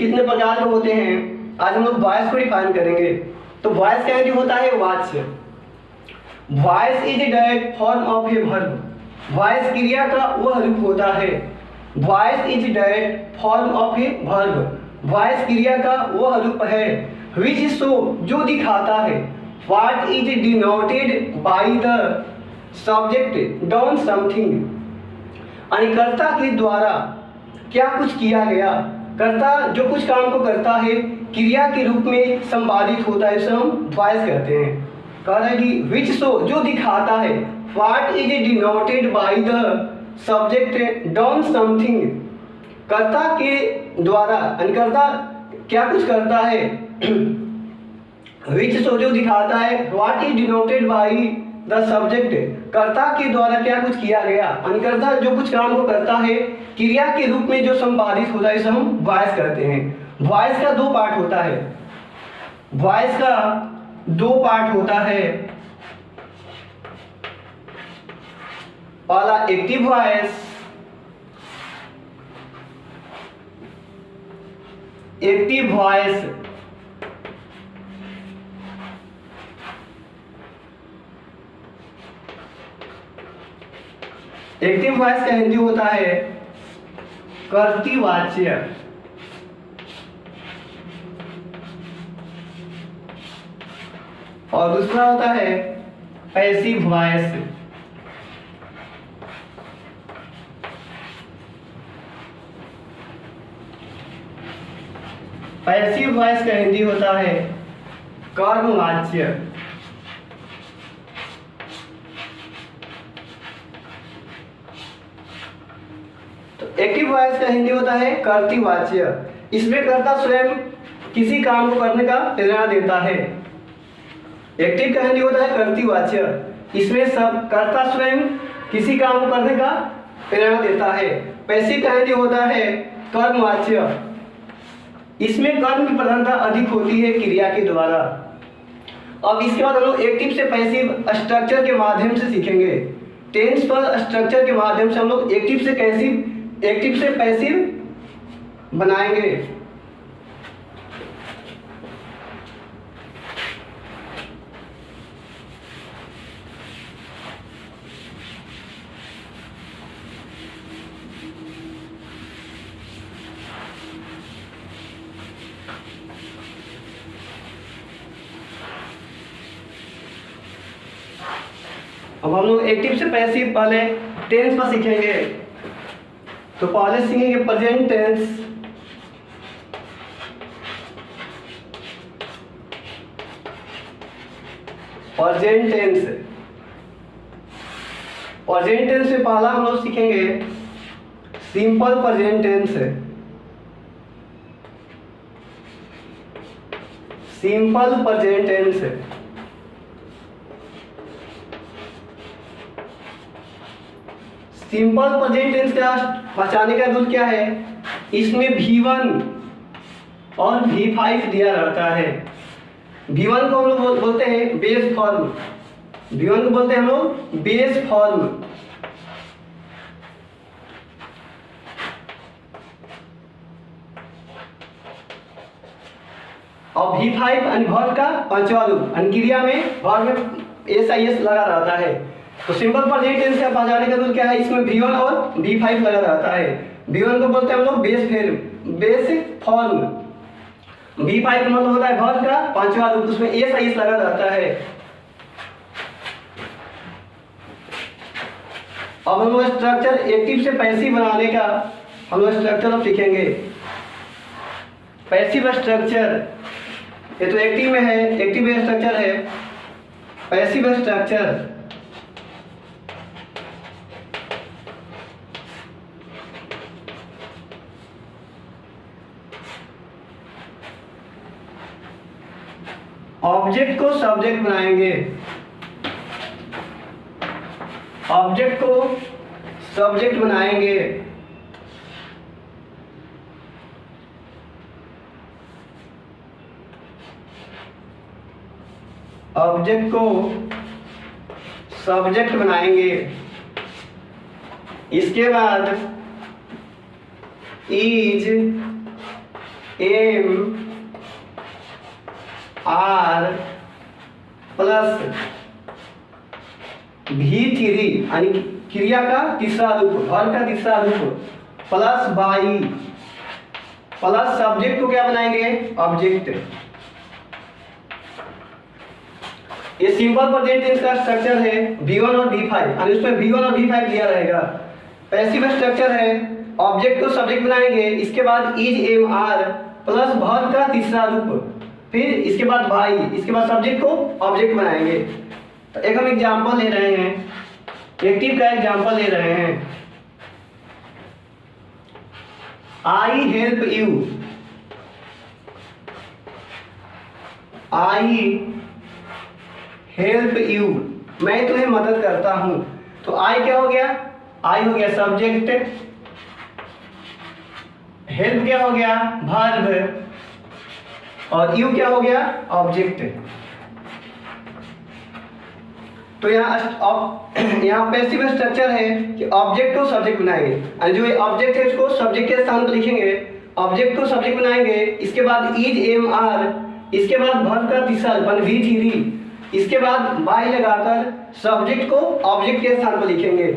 कितने प्रकार के होते हैं, आज हम लोग वॉइस को डिफाइन करेंगे। तो वॉइस का जो होता है वाच्य। Voice is direct form of a verb. Voice क्रिया का वह रूप होता है। Voice is direct form of a verb. Voice क्रिया का वह रूप है विच शो जो दिखाता है। What is denoted by the subject done something. कर्ता के द्वारा क्या कुछ किया गया। कर्ता जो कुछ काम को करता है क्रिया के रूप में संपादित होता है, उसे हम वॉइस कहते हैं। कह रहा है कि विच शो जो दिखाता है। What is denoted by the subject done something. कर्ता के द्वारा कर्ता क्या कुछ करता है। विच शो जो दिखाता है। What is denoted by the subject कर्ता के द्वारा क्या कुछ किया गया। कर्ता जो कुछ काम को करता है क्रिया के रूप में जो संपादित होता है, इसे हम वॉइस कहते हैं। वॉइस का दो पार्ट होता है। वॉइस का दो पार्ट होता है। पहला active voice. Active voice active voice का हिंदी होता है कर्तृवाच्य। और दूसरा होता है पैसिव वॉइस। पैसिव वॉइस का हिंदी होता है कर्मवाच्य। एक्टिव वॉइस का हिंदी होता है कर्तृवाच्य। इसमें कर्ता स्वयं किसी काम को करने का प्रेरणा देता है। एक्टिव का हिंदी होता है कर्तृवाच्य। इसमें सब कर्ता स्वयं किसी काम को करने का प्रेरणा देता है। पैसिव का हिंदी होता है कर्मवाच्य। इसमें कर्म की प्रधानता अधिक होती है क्रिया के द्वारा। अब इसके बाद हम लोग एक्टिव से पैसिव स्ट्रक्चर के माध्यम से सीखेंगे। टेंस पर स्ट्रक्चर के माध्यम से हम लोग एक्टिव से पैसिव बनाएंगे। अब हम लोग एक्टिव से पैसिव पहले टेंस पर सीखेंगे। तो पहले सीखेंगे प्रेजेंट टेंस। प्रेजेंट टेंस से पहला हम लोग सीखेंगे simple present tense. Simple present tense simple present tense का पहचानने का रूल क्या है। इसमें V1 और V5 दिया रहता है। V1 को हम लोग बोलते हैं बेस फॉर्म। V1 को बोलते हैं हम लोग बेस फॉर्म। और V5 वर्ब का पांचवा रूप। क्रिया में वर्ब में SIS लगा रहता है। तो सिंपल प्रेजेंट टेंस का पहचानने का रूल क्या है। इसमें V1 और V5 लगा रहता है। V1 को बोलते हैं हम लोग बेस फॉर्म। V5 का मतलब होता है वर्ब का पांचवा रूप, उसमें SIS लगा रहता है। अब हम लोग स्ट्रक्चर एक्टिव से पैसिव बनाने का हम लोग स्ट्रक्चर अब सीखेंगे। पैसिव स्ट्रक्चर, ये तो एक्टिव में है, एक्टिव स्ट्रक्चर है। पैसिव स्ट्रक्चर ऑब्जेक्ट को सब्जेक्ट बनाएंगे। ऑब्जेक्ट को सब्जेक्ट बनाएंगे। ऑब्जेक्ट को सब्जेक्ट बनाएंगे। इसके बाद is am are plus V3 यानी क्रिया का तीसरा रूप, वर्ब का तीसरा रूप, प्लस बाई प्लस सब्जेक्ट को क्या बनाएंगे, ऑब्जेक्ट। ये सिंपल प्रेजेंट टेंस का स्ट्रक्चर है V1 और V5, यानी उसमें V1 और V5 दिया रहेगा। पैसिव स्ट्रक्चर है, ऑब्जेक्ट को सब्जेक्ट बनाएंगे, इसके बाद is am are plus verb का तीसरा रूप, फिर इसके बाद बाई, इसके बाद सब्जेक्ट को ऑब्जेक्ट बनाएंगे। तो एक हम एग्जांपल ले रहे हैं, एक्टिव का एग्जांपल ले रहे हैं। I help you, I help you, मैं तुम्हें मदद करता हूं। तो आई क्या हो गया, आई हो गया सब्जेक्ट, हेल्प क्या हो गया वर्ब, और यू क्या हो गया ऑब्जेक्ट। तो यहाँ पैसिव स्ट्रक्चर है कि ऑब्जेक्ट को सब्जेक्ट बनाएंगे, और जो ऑब्जेक्ट है उसको सब्जेक्ट के स्थान पर लिखेंगे, ऑब्जेक्ट को सब्जेक्ट बनाएंगे, इसके बाद इज एम आर, इसके बाद वर्ब का तीसरा V3, इसके बाद बाय लगाकर सब्जेक्ट को ऑब्जेक्ट के स्थान पर लिखेंगे।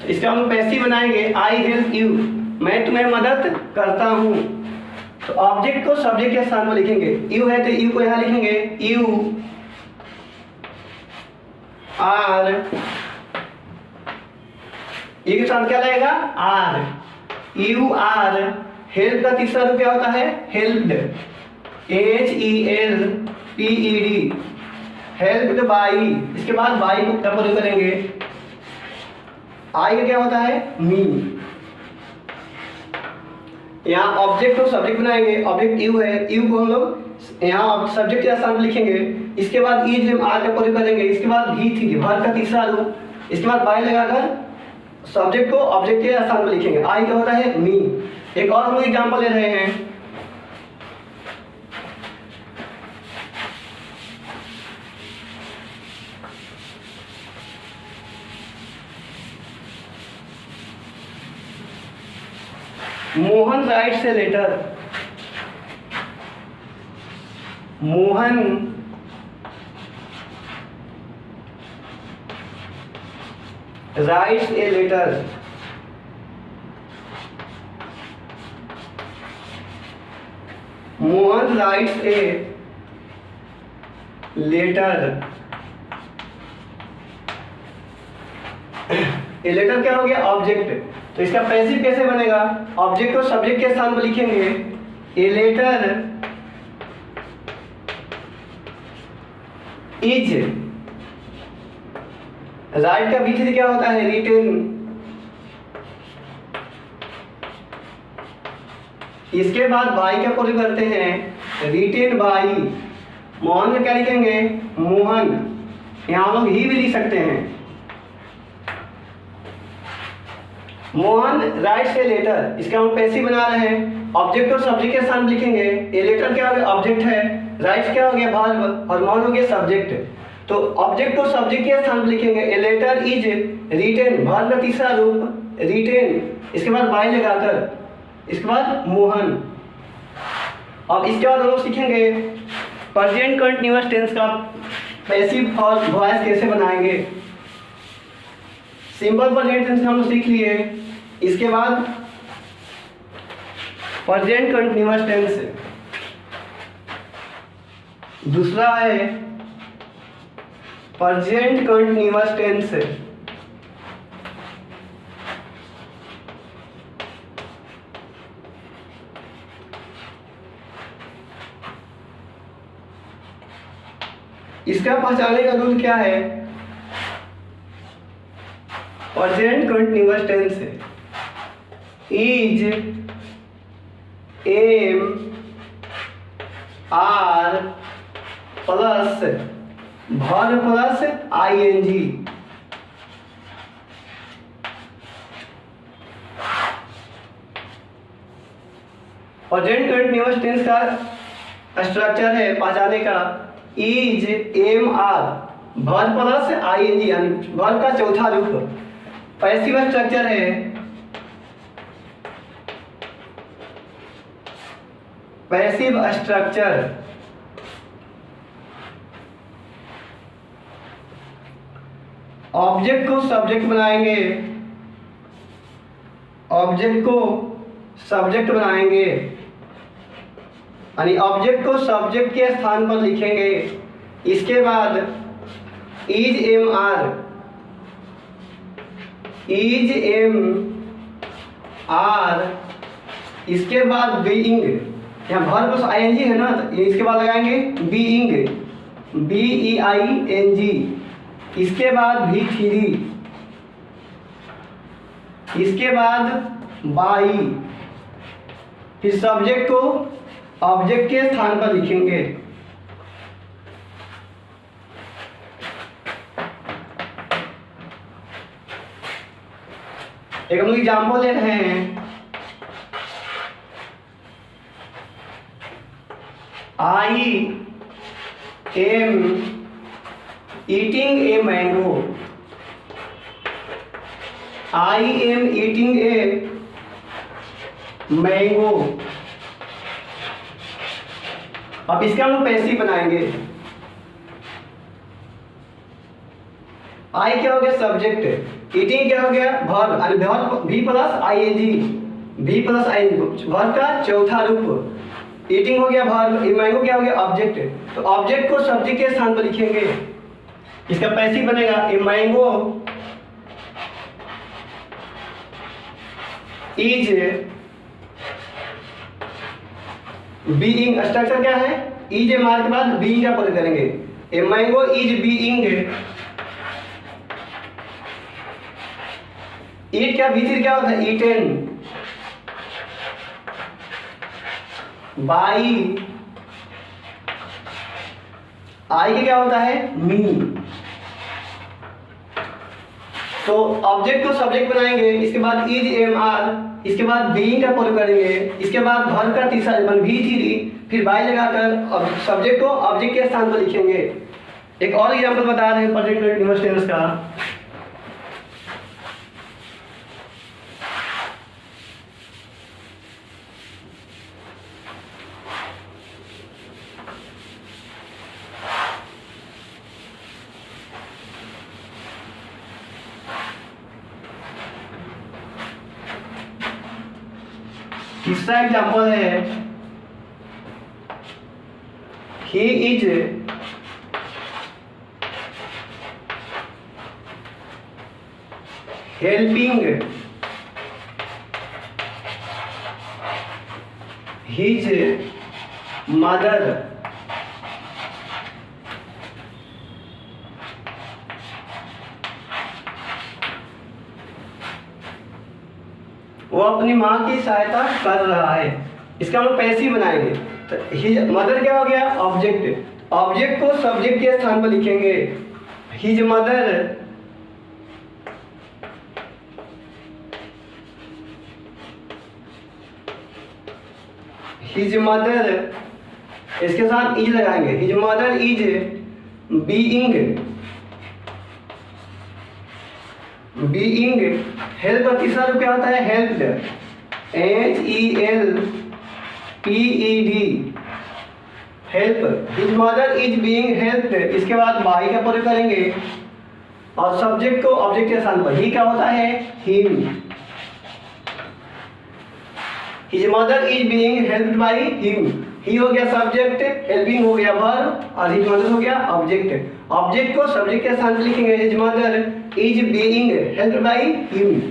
इसका हम पैसिव बनाएंगे, आई हेल्प यू, मैं तुम्हें मदद करता हूं। तो ऑब्जेक्ट को सब्जेक्ट के स्थान पर लिखेंगे, यू है तो यू को यहां लिखेंगे, यू आर, ये के साथ क्या लगेगा आर, यू आर, हेल्प का तीसरा रूप क्या होता है हेल्प्ड, HELPED, हेल्प्ड बाई, इसके बाद बाई को क्या प्रयोग करेंगे, आई का क्या होता है मी। यहाँ ऑब्जेक्ट को सब्जेक्ट बनाएंगे, ऑब्जेक्ट यू है, यू को हम लोग यहाँ सब्जेक्ट के स्थान पर लिखेंगे, इसके बाद इज हम आर का प्रयोग करेंगे, इसके बाद V3 वर्ब का तीसरा रूप, इसके बाद बाय लगाकर सब्जेक्ट को ऑब्जेक्ट के स्थान पर लिखेंगे, आई क्या होता है मी। एक और हम लोग एग्जांपल ले रहे हैं, Mohan writes a letter, Mohan writes a letter, Mohan writes a letter. A letter क्या हो गया ऑब्जेक्ट, तो इसका पैसिव कैसे बनेगा, ऑब्जेक्ट को सब्जेक्ट के स्थान पर लिखेंगे, ए लेटर इज, राइट का V3 क्या होता है रिटेन, इसके बाद बाई का प्रयोग करते हैं, रिटेन बाई, मोहन का क्या लिखेंगे मोहन, यहां लोग ही भी लिख सकते हैं, मोहन राइट्स ए लेटर, इसका हम पैसिव बना रहे हैं, ऑब्जेक्ट और सब्जेक्ट के स्थान लिखेंगे, ए लेटर क्या हो गया ऑब्जेक्ट है, राइट्स क्या हो गया वर्ब, और मोहन हो गया सब्जेक्ट। तो ऑब्जेक्ट को सब्जेक्ट के स्थान पर लिखेंगे, a letter is written, verb का तीसरा रूप रिटेन, इसके बाद बाय लगाकर, इसके बाद मोहन। अब इसके बाद हम लोग सीखेंगे प्रेजेंट कंटीन्यूअस टेंस का पैसिव और वॉइस कैसे बनाएंगे। सिंपल प्रेजेंट टेंस हम लोग सीख लिए, इसके बाद प्रेजेंट कंटीन्यूअस टेंस, दूसरा है प्रेजेंट कंटीन्यूअस टेंस। इसका पहचानने का रूल क्या है, present continuous tense is am are plus verb plus ING। Present continuous tense का स्ट्रक्चर है पहचाने का, is am are verb plus ING यानी वर्ब का चौथा रूप। पैसिव स्ट्रक्चर है पैसिव स्ट्रक्चर ऑब्जेक्ट को सब्जेक्ट बनाएंगे, ऑब्जेक्ट को सब्जेक्ट बनाएंगे यानी ऑब्जेक्ट को सब्जेक्ट के स्थान पर लिखेंगे। इसके बाद is am are, is am are, इसके बाद बीइंग, यहाँ वर्ब प्लस आईएनजी है ना, तो इसके बाद लगाएंगे बीइंग, BEING, इसके बाद भी थ्री, इसके बाद बाई, फिर सब्जेक्ट को ऑब्जेक्ट के स्थान पर लिखेंगे। एक हम लोग एग्जाम्पल ले रहे हैं, I am eating a mango, I am eating a mango. अब इसका हम लोग पैसिव बनाएंगे। आई क्या हो गया सब्जेक्ट, ईटिंग क्या हो गया वर्ब, और वर्ब भी प्लस आईएनजी, भी प्लस आईएनजी वर्ब का चौथा रूप। ईटिंग हो गया वर्ब, मैंगो क्या हो गया ऑब्जेक्ट। तो ऑब्जेक्ट को सब्जेक्ट के स्थान पर लिखेंगे। इसका पैसिव बनेगा a mango is being. Structure क्या है, इज एम आर के बाद बीइंग का प्रयोग करेंगे। ए मैंगो इज बीइंग, ईट क्या भीतर क्या होता है ईटन, बाई आई के क्या होता है मी। तो ऑब्जेक्ट को सब्जेक्ट बनाएंगे, इसके बाद इज एम आर, इसके बाद बीइंग का प्रयोग करेंगे, इसके बाद वर्ब का तीसरा भी थ्री, फिर बाई लगाकर सब्जेक्ट को ऑब्जेक्ट के स्थान पर लिखेंगे। एक और एग्जांपल बता रहे हैं प्रेजेंट कंटीन्यूअस टेंस का। तीसरा एग्जाम्पल है he is helping his mother. वो अपनी माँ की सहायता कर रहा है। इसका हम लोग पैसिव बनाएंगे। तो हिज मदर क्या हो गया ऑब्जेक्ट, ऑब्जेक्ट को सब्जेक्ट के स्थान पर लिखेंगे। हिज मदर हिज मदर, इसके साथ इज लगाएंगे। His mother is being, being help का तीसरा रूप क्या होता है helped, HELPED, help. His mother is being helped, इसके बाद बाई का प्रयोग करेंगे और सब्जेक्ट को ऑब्जेक्ट के स्थान पर। ही क्या होता है him. His mother is being helped by him. He हो गया सब्जेक्ट, हेल्पिंग हो गया वर्ब और हिज मदर हो गया ऑब्जेक्ट। ऑब्जेक्ट को सब्जेक्ट के स्थान पर लिखेंगे। His mother is being helped by him.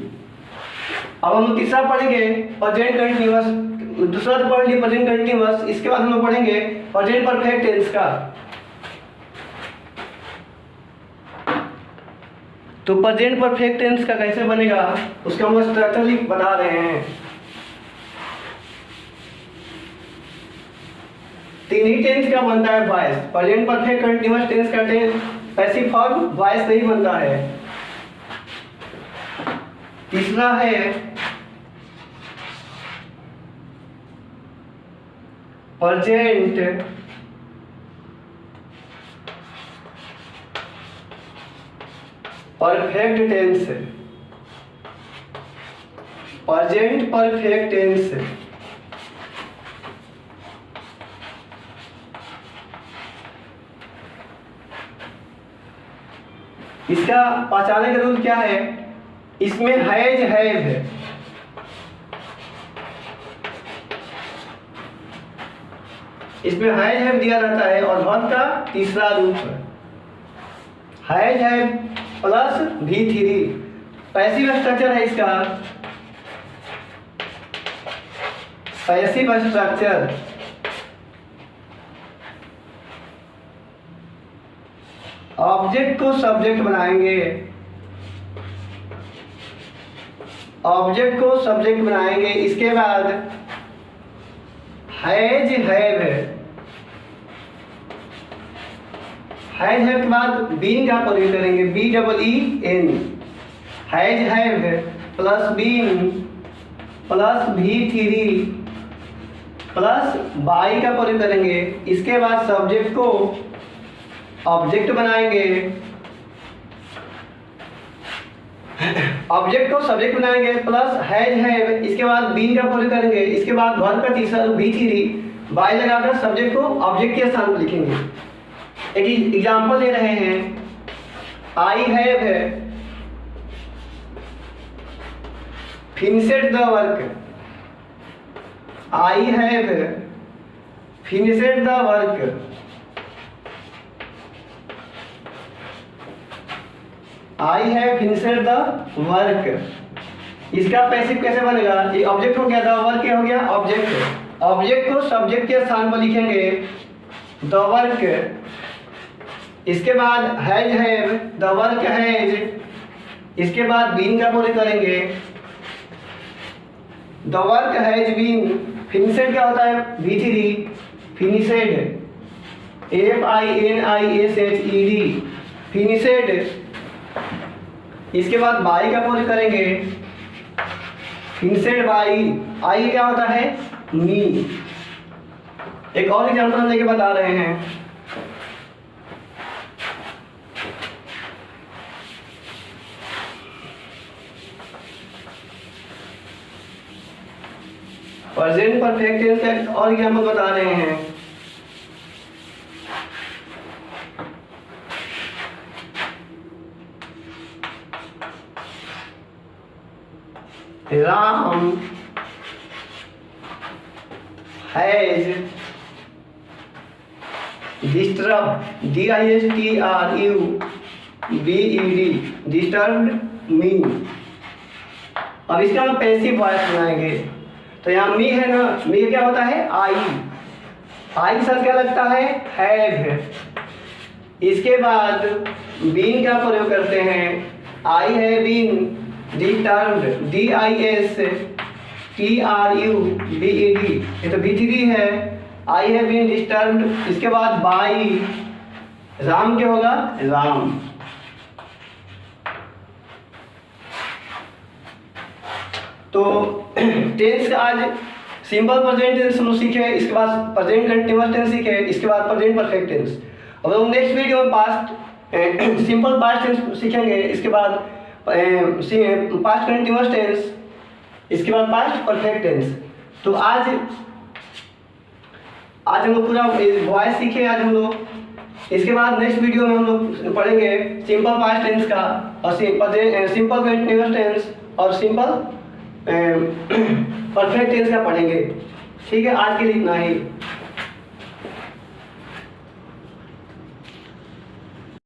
अब हम तीसरा पढ़ेंगे प्रेजेंट कंटीन्यूअस। दूसरा तो पढ़ लिया प्रेजेंट कंटीन्यूअस, इसके बाद हम लोग पढ़ेंगे प्रेजेंट परफेक्ट टेंस का। तो प्रेजेंट परफेक्ट टेंस का कैसे बनेगा उसका हम स्ट्रक्चरली बता रहे हैं। तीन ही टेंस का बनता है voice. Present perfect continuous tense का पैसिव फॉर्म वॉइस नहीं बनता है। तीसरा है present perfect tense, present perfect tense. इसका पहचाने का रूल क्या है? इसमें हैज हैव है, इसमें हैज हैव दिया रहता है और वर्ब का तीसरा रूप है has have plus V3। Passive structure है इसका, पैसिव स्ट्रक्चर। ऑब्जेक्ट को सब्जेक्ट बनाएंगे, ऑब्जेक्ट को सब्जेक्ट बनाएंगे। इसके बाद हैज हैव है, हैज हैव के बाद बीन का प्रयोग करेंगे, BEEN। हैज हैव है plus been plus V3 plus by का प्रयोग करेंगे। इसके बाद सब्जेक्ट को ऑब्जेक्ट बनाएंगे, ऑब्जेक्ट को सब्जेक्ट बनाएंगे प्लस हैज हैव, इसके बाद बीन का प्रयोग करेंगे। इसके बाद वर्ब का तीसरा V3 बाई लगाकर सब्जेक्ट को ऑब्जेक्ट के स्थान पर लिखेंगे। एक एग्जांपल ले रहे हैं, आई हैव है finished the work, I have finished the work, I have finished the work. इसका पैसिव कैसे बनेगा? ये ऑब्जेक्ट हो गया, द वर्क क्या हो गया? ऑब्जेक्ट। ऑब्जेक्ट को सब्जेक्ट के स्थान पर लिखेंगे द वर्क। इसके बाद has have the work has, इसके बाद बीन का प्रयोग करेंगे द वर्क हैज बीन। फिनिशेड क्या होता है? V3 फिनिशेड, FINISHED फिनिशेड। इसके बाद बाई का प्रयोग करेंगे फिनिशेड बाई, आई क्या होता है? मी। एक और एग्जांपल हम लेके बता रहे हैं, प्रेजेंट परफेक्ट टेंस का और एग्जांपल बता रहे हैं। Ram has disturb, DISTRUBED disturbed me. अब इसका हम पैसिव वॉइस बनाएंगे। तो यहाँ मी है ना, मी क्या होता है? आई, आई के साथ क्या लगता है? हैव। इसके बाद बीन का प्रयोग करते हैं, आई है बीन डिस्टर्ब्ड, DISTRUBED, ये तो V3 है, आई है बीन डिस्टर्ब्ड। इसके बाद बाई, राम क्या होगा? राम। तो टेंस का आज सिंपल प्रेजेंट टेंस हम लोग सीखे, इसके बाद प्रेजेंट कंटीन्यूअस टेंस सीखे, इसके बाद प्रेजेंट परफेक्ट टेंस। अब हम नेक्स्ट वीडियो में पास्ट सिंपल पास्ट टेंस सीखेंगे, इसके बाद पास्ट कंटीन्यूअस टेंस, इसके बाद पास्ट परफेक्ट टेंस। तो आज हम लोग पूरा वॉइस सीखे आज हम लोग। इसके बाद नेक्स्ट वीडियो में हम लोग पढ़ेंगे सिंपल पास्ट टेंस का और सिंपल कंटीन्यूअस टेंस और सिंपल परफेक्ट टेंस का पढ़ेंगे। ठीक है, आज के लिए इतना ही।